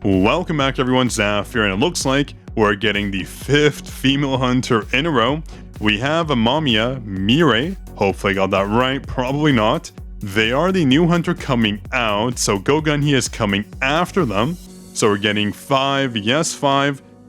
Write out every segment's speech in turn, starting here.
Welcome back everyone, Zaf here, and it looks like we're getting the 5th female hunter in a row. We have AMAMIYA, Mirai, hopefully I got that right, probably not. They are the new hunter coming out, so Gogunhee is coming after them. So we're getting 5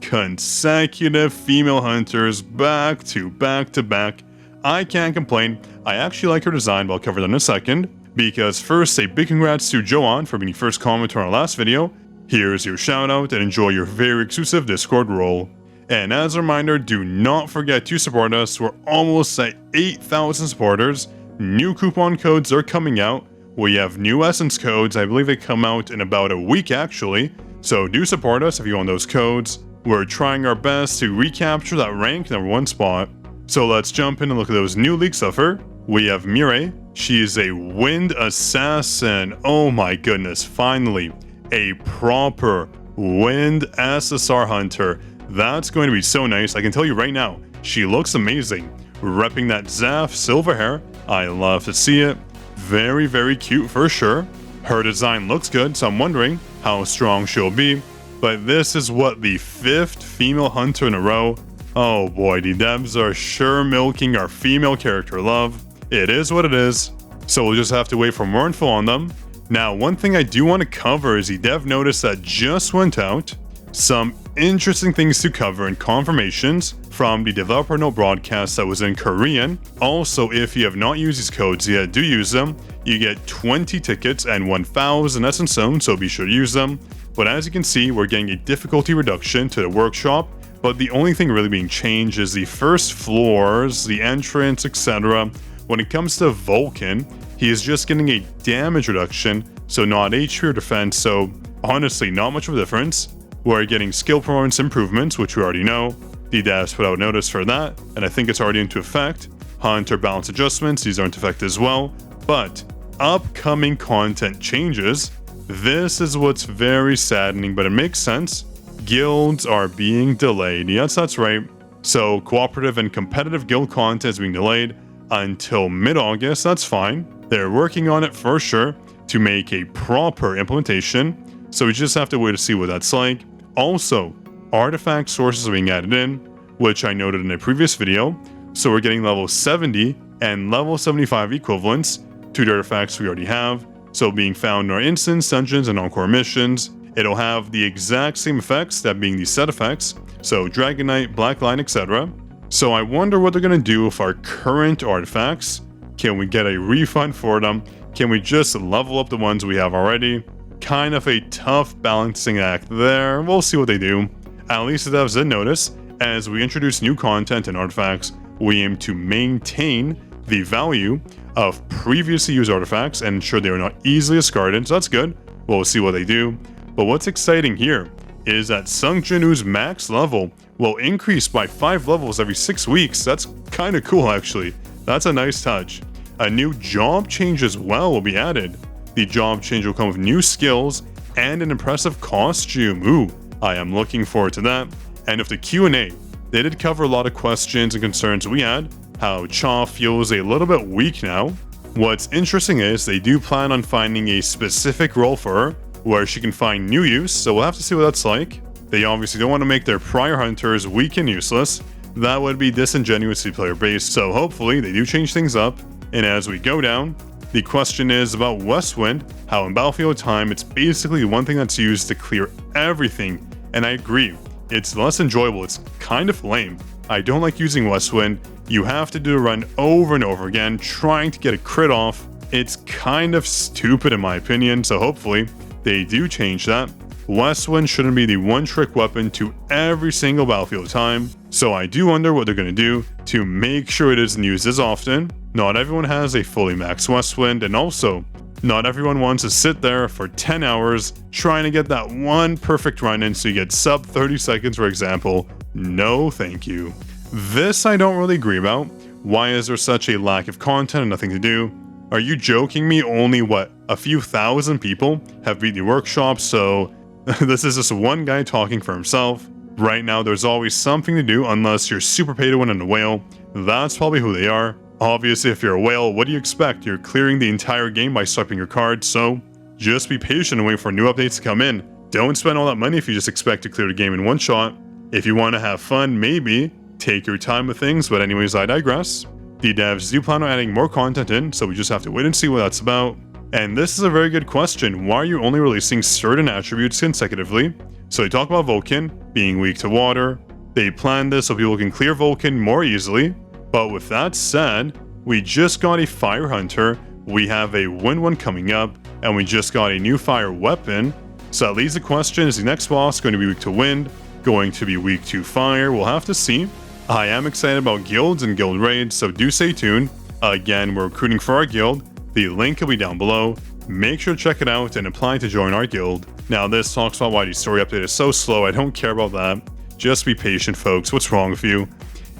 consecutive female hunters back to back. I can't complain. I actually like her design, but I'll cover that in a second. Because first, a big congrats to Joanne for being the first commenter on our last video. Here's your shout out and enjoy your very exclusive Discord role. And as a reminder, do not forget to support us. We're almost at 8,000 supporters. New coupon codes are coming out. We have new essence codes. I believe they come out in about a week actually. So do support us if you want those codes. We're trying our best to recapture that rank #1 spot. So let's jump in and look at those new leaks of her. We have Mirai. She is a wind assassin. Oh my goodness, finally. A proper wind SSR hunter. That's going to be so nice. I can tell you right now, she looks amazing. Repping that Zaf silver hair. I love to see it. Very, very cute for sure. Her design looks good, so I'm wondering how strong she'll be. But this is what, the 5th female hunter in a row. Oh boy, the devs are sure milking our female character love. It is what it is. So we'll just have to wait for more info on them. Now, one thing I do want to cover is the dev notice that just went out. Some interesting things to cover and confirmations from the developer note broadcast that was in Korean. Also, if you have not used these codes yet, do use them. You get 20 tickets and 1,000 essence zones, so be sure to use them. But as you can see, we're getting a difficulty reduction to the workshop. But the only thing really being changed is the first floors, the entrance, etc. When it comes to Vulcan, he is just getting a damage reduction, so not HP or defense, so honestly not much of a difference. We're getting skill performance improvements, which we already know. The devs put out notice for that, and I think it's already into effect. Hunter balance adjustments, these are into effect as well. But upcoming content changes. This is what's very saddening, but it makes sense. Guilds are being delayed. Yes, that's right. So cooperative and competitive guild content is being delayed until mid-August. That's fine. They're working on it for sure to make a proper implementation. So we just have to wait to see what that's like. Also, artifact sources are being added in, which I noted in a previous video. So we're getting level 70 and level 75 equivalents to the artifacts we already have. So being found in our instance, dungeons, and encore missions. It'll have the exact same effects, that being the set effects. So Dragon Knight, Black Line, etc. So I wonder what they're going to do with our current artifacts. Can we get a refund for them? Can we just level up the ones we have already? Kind of a tough balancing act there. We'll see what they do. At least the devs did notice. As we introduce new content and artifacts, we aim to maintain the value of previously used artifacts and ensure they are not easily discarded. So that's good. We'll see what they do. But what's exciting here is that Sung Jinwoo's max level will increase by 5 levels every 6 weeks. That's kind of cool actually. That's a nice touch. A new job change as well will be added. The job change will come with new skills and an impressive costume. Ooh, I am looking forward to that. And with the Q&A, they did cover a lot of questions and concerns we had. How Cha feels a little bit weak now. What's interesting is they do plan on finding a specific role for her where she can find new use, so we'll have to see what that's like. They obviously don't want to make their prior hunters weak and useless. That would be disingenuous to player base, so hopefully they do change things up. And as we go down, the question is about Westwind, how in battlefield time it's basically one thing that's used to clear everything, and I agree, it's less enjoyable, it's kind of lame. I don't like using Westwind. You have to do a run over and over again, trying to get a crit off. It's kind of stupid in my opinion, so hopefully they do change that. Westwind shouldn't be the one-trick weapon to every single battlefield time, so I do wonder what they're going to do to make sure it isn't used as often. Not everyone has a fully maxed Westwind, and also, not everyone wants to sit there for 10 hours trying to get that one perfect run in so you get sub 30 seconds for example. No thank you. This I don't really agree about. Why is there such a lack of content and nothing to do? Are you joking me? Only what, a few thousand people have beat the workshop, so this is just one guy talking for himself. Right now there's always something to do unless you're super paid to win in a whale. That's probably who they are. Obviously if you're a whale, what do you expect? You're clearing the entire game by swiping your cards, so just be patient and wait for new updates to come in Don't spend all that money if you just expect to clear the game in one shot. If you want to have fun, maybe take your time with things, but anyways, I digress. The devs do plan on adding more content in, so we just have to wait and see what that's about. And this is a very good question. Why are you only releasing certain attributes consecutively? So they talk about Vulcan being weak to water. They planned this so people can clear Vulcan more easily. But with that said, we just got a Fire Hunter, we have a Wind one coming up, and we just got a new Fire Weapon. So that leaves the question, is the next boss going to be weak to Wind? Going to be weak to Fire? We'll have to see. I am excited about guilds and guild raids, so do stay tuned. Again, we're recruiting for our guild. The link will be down below. Make sure to check it out and apply to join our guild. Now this talks about why the story update is so slow. I don't care about that. Just be patient, folks. What's wrong with you?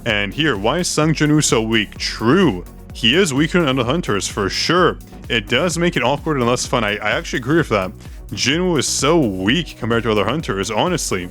And here, why is Sung JINWOO so weak? True, he is weaker than other hunters for sure. It does make it awkward and less fun. I actually agree with that. JINWOO is so weak compared to other hunters, honestly.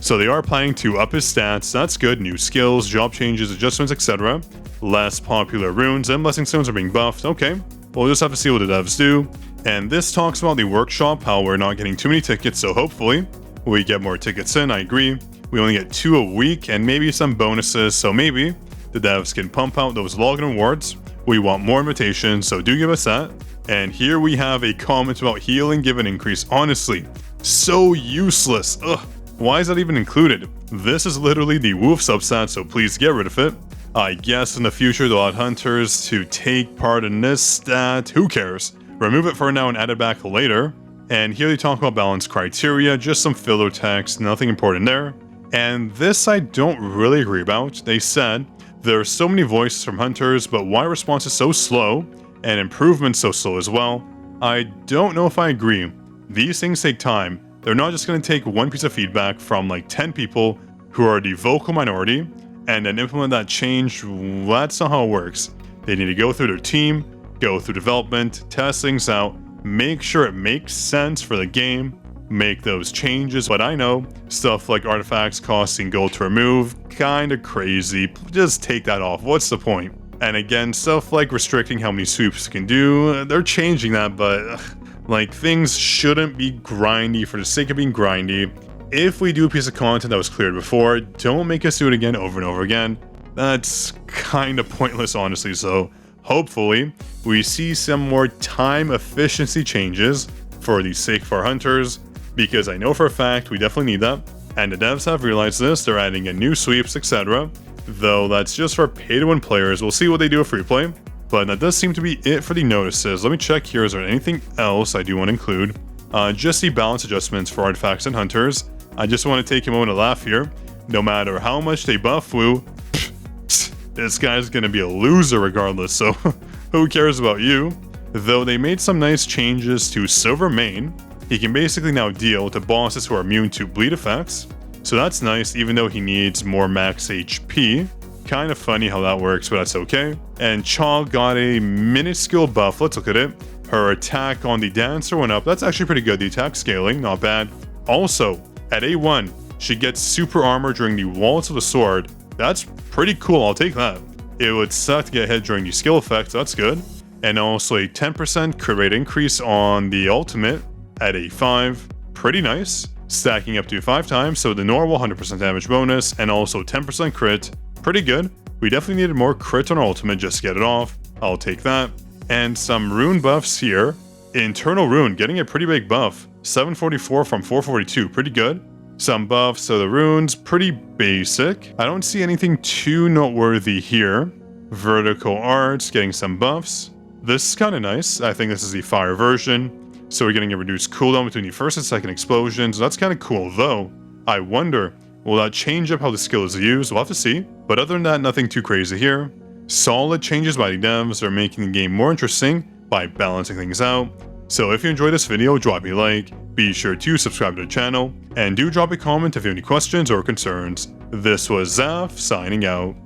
So they are planning to up his stats. That's good. New skills, job changes, adjustments, etc. Less popular runes and blessing stones are being buffed. Okay, we'll just have to see what the devs do. And this talks about the workshop, how we're not getting too many tickets, so hopefully we get more tickets in. I agree. We only get 2 a week and maybe some bonuses, so maybe the devs can pump out those login rewards. We want more invitations, so do give us that. And here we have a comment about healing give an increase. Honestly, so useless. Ugh. Why is that even included? This is literally the WooF substat, so please get rid of it. I guess in the future they'll add hunters to take part in this stat. Who cares? Remove it for now and add it back later. And here they talk about balance criteria, just some filler text, nothing important there. And this I don't really agree about. They said, there are so many voices from hunters, but why response is so slow, and improvement so slow as well? I don't know if I agree. These things take time. They're not just going to take one piece of feedback from like 10 people who are the vocal minority and then implement that change. That's not how it works. They need to go through their team, go through development, test things out, make sure it makes sense for the game, make those changes. But I know stuff like artifacts costing gold to remove, kinda crazy. Just take that off. What's the point? And again, stuff like restricting how many sweeps you can do, they're changing that, but like, things shouldn't be grindy for the sake of being grindy. If we do a piece of content that was cleared before, don't make us do it again over and over again. That's kind of pointless, honestly. So hopefully we see some more time efficiency changes for the sake of our hunters, because I know for a fact we definitely need that. And the devs have realized this. They're adding in new sweeps, etc. Though that's just for pay-to-win players. We'll see what they do with free play. But that does seem to be it for the notices. Let me check here. Is there anything else I do want to include? Just the balance adjustments for artifacts and hunters. I just want to take a moment to laugh here. No matter how much they buff Woo, this guy's going to be a loser regardless, so who cares about you? Though they made some nice changes to Silver Main. He can basically now deal to bosses who are immune to bleed effects. So that's nice, even though he needs more max HP. Kind of funny how that works, but that's okay. And Cha got a minuscule buff. Let's look at it. Her attack on the dancer went up. That's actually pretty good. The attack scaling, not bad. Also, at A1, she gets super armor during the waltz of the sword. That's pretty cool. I'll take that. It would suck to get hit during the skill effect. That's good. And also a 10% crit rate increase on the ultimate at A5. Pretty nice. Stacking up to 5 times. So the normal 100% damage bonus and also 10% crit. Pretty good. We definitely needed more crit on our ultimate just to get it off. I'll take that. And some rune buffs here. Internal rune getting a pretty big buff. 744 from 442. Pretty good. Some buffs, so the runes pretty basic. I don't see anything too noteworthy here. Vertical arts getting some buffs. This is kind of nice. I think this is the fire version. So we're getting a reduced cooldown between the first and second explosions. That's kind of cool though. I wonder, will that change up how the skill is used? We'll have to see. But other than that, nothing too crazy here. Solid changes by the devs are making the game more interesting by balancing things out. So if you enjoyed this video, drop a like, be sure to subscribe to the channel, and do drop a comment if you have any questions or concerns. This was Zaf signing out.